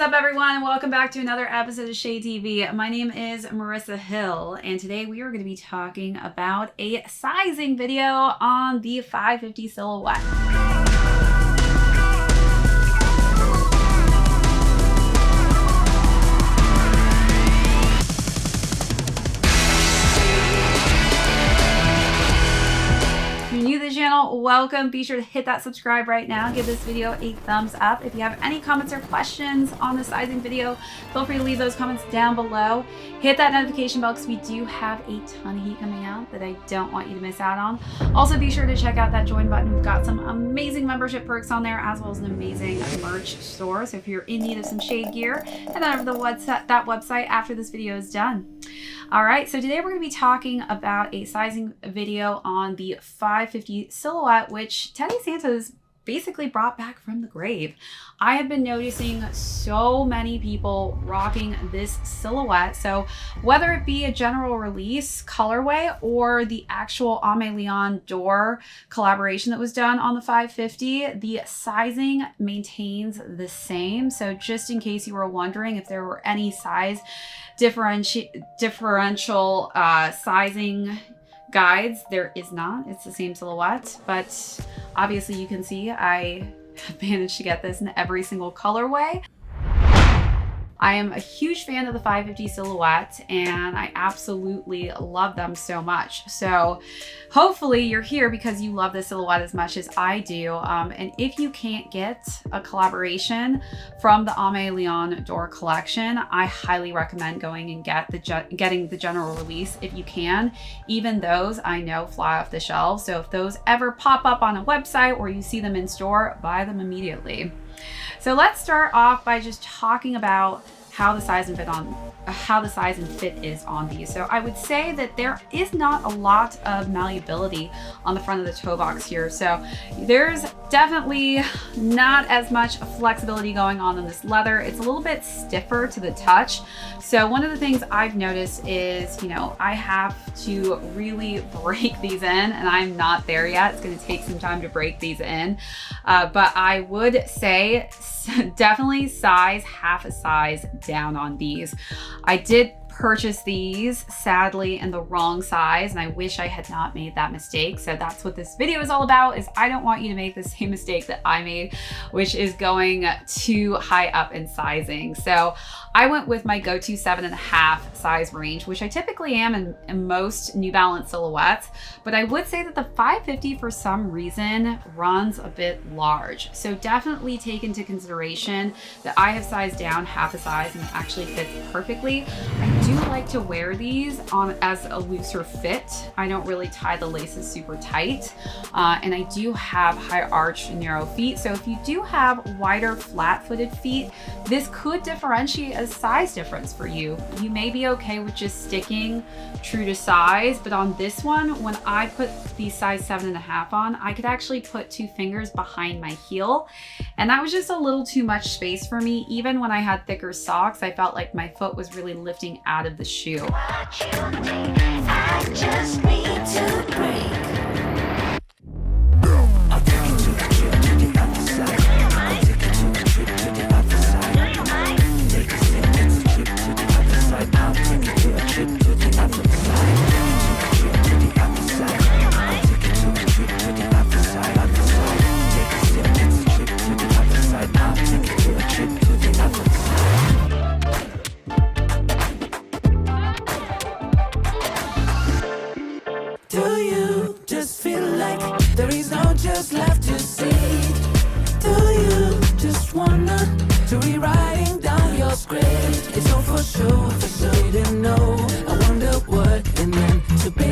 What's up, everyone, and welcome back to another episode of ShadeTV. My name is Marissa Hill, and today we are going to be talking about a sizing video on the 550 silhouette. Channel, welcome. Be sure to hit that subscribe right now. Give this video a thumbs up. If you have any comments or questions on the sizing video, feel free to leave those comments down below. Hit that notification bell because we do have a ton of heat coming out that I don't want you to miss out on. Also, be sure to check out that join button. We've got some amazing membership perks on there, as well as an amazing merch store. So if you're in need of some shade gear, head on over to that website after this video is done. All right, so today we're going to be talking about a sizing video on the 550 silhouette, which Teddy Santa's basically brought back from the grave. I have been noticing so many people rocking this silhouette. So whether it be a general release colorway or the actual Aime Dore collaboration that was done on the 550, the sizing maintains the same. So just in case you were wondering if there were any size differential sizing guides, there is not. It's the same silhouette, but obviously you can see I have managed to get this in every single colorway. I am a huge fan of the 550 silhouette and I absolutely love them so much. So hopefully you're here because you love this silhouette as much as I do. And if you can't get a collaboration from the Aime Dore collection, I highly recommend going and getting the general release if you can. Even those I know fly off the shelves. So if those ever pop up on a website or you see them in store, buy them immediately. So let's start off by just talking about how the size and fit is on these. So I would say that there is not a lot of malleability on the front of the toe box here. So there's definitely not as much flexibility going on in this leather. It's a little bit stiffer to the touch. So one of the things I've noticed is, I have to really break these in, and I'm not there yet. It's going to take some time to break these in. But I would say definitely size half a size down on these. I did purchase these sadly in the wrong size, and I wish I had not made that mistake. So that's what this video is all about, is I don't want you to make the same mistake that I made, which is going too high up in sizing. So I went with my go-to 7.5 size range, which I typically am in most New Balance silhouettes, but I would say that the 550 for some reason runs a bit large. So definitely take into consideration that I have sized down half a size and it actually fits perfectly. I do like to wear these on as a looser fit. I don't really tie the laces super tight, and I do have high arch narrow feet. So if you do have wider flat-footed feet, this could differentiate a size difference for you. You may be okay with just sticking true to size, but on this one, when I put the size 7.5 on, I could actually put 2 fingers behind my heel, and that was just a little too much space for me. Even when I had thicker socks, I felt like my foot was really lifting out of the shoe. I just need to break. Left to see. Do you just wanna to rewriting down your script? It's all for sure, so you didn't know. I wonder what it meant to be.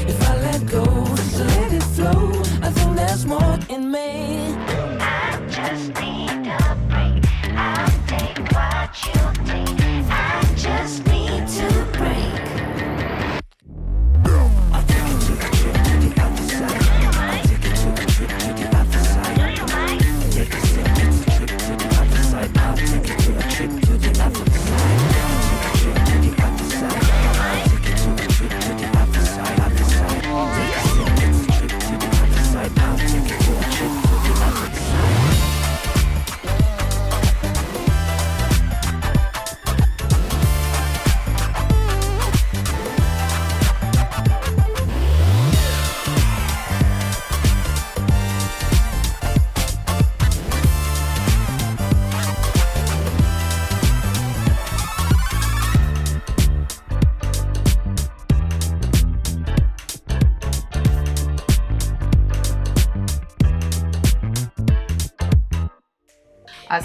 If I let go, so let it flow. I think there's more in me. I just need a break. I'll take what you take. I just need to break. I'll take it to a trip to the other side.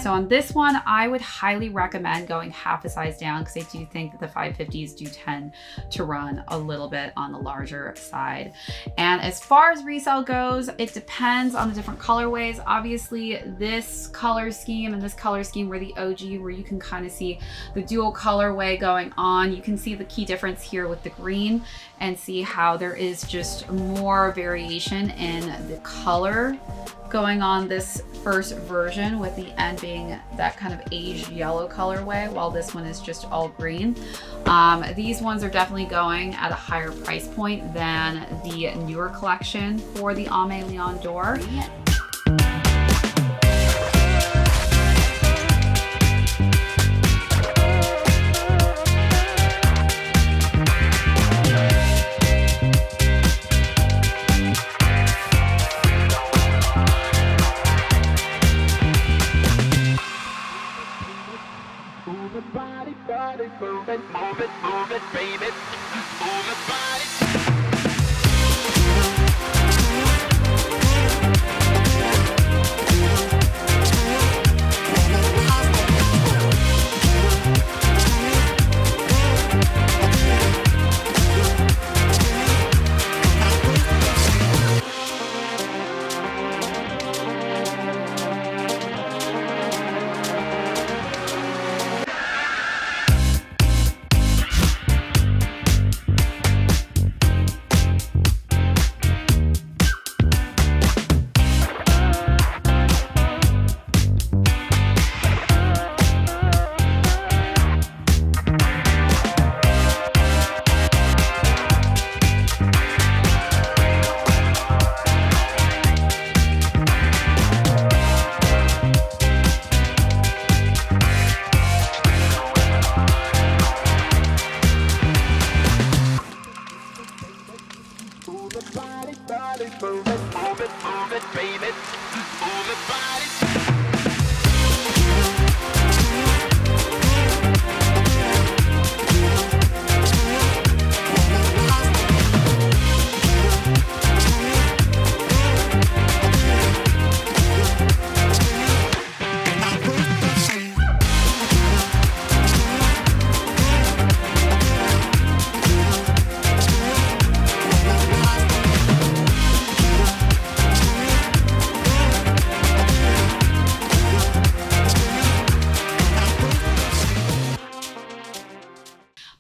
So on this one, I would highly recommend going half a size down because I do think that the 550s do tend to run a little bit on the larger side. And as far as resale goes, it depends on the different colorways. Obviously, this color scheme and this color scheme were the OG, where you can kind of see the dual colorway going on. You can see the key difference here with the green and see how there is just more variation in the color going on this first version, with the end being that kind of aged yellow colorway, while this one is just all green. These ones are definitely going at a higher price point than the newer collection for the Aime Leon Dore. Move it, baby. Move it, body. Move it, baby. Move it, body.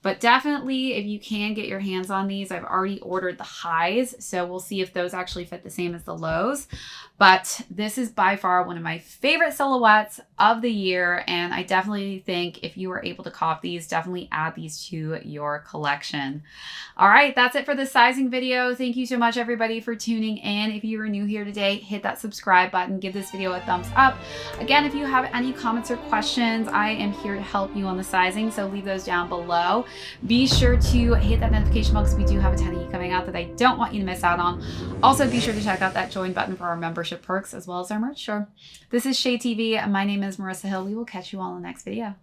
But definitely, if you can get your hands on these, I've already ordered the highs, so we'll see if those actually fit the same as the lows. But this is by far one of my favorite silhouettes of the year, and I definitely think if you were able to cop these, definitely add these to your collection. All right, that's it for the sizing video. Thank you so much, everybody, for tuning in. If you are new here today, hit that subscribe button, give this video a thumbs up. Again, if you have any comments or questions, I am here to help you on the sizing, so leave those down below. Be sure to hit that notification bell because we do have a ton of you coming out that I don't want you to miss out on. Also, be sure to check out that join button for our membership perks as well as our merch store. This is ShadeTV. My name is Marissa Hill. We will catch you all in the next video.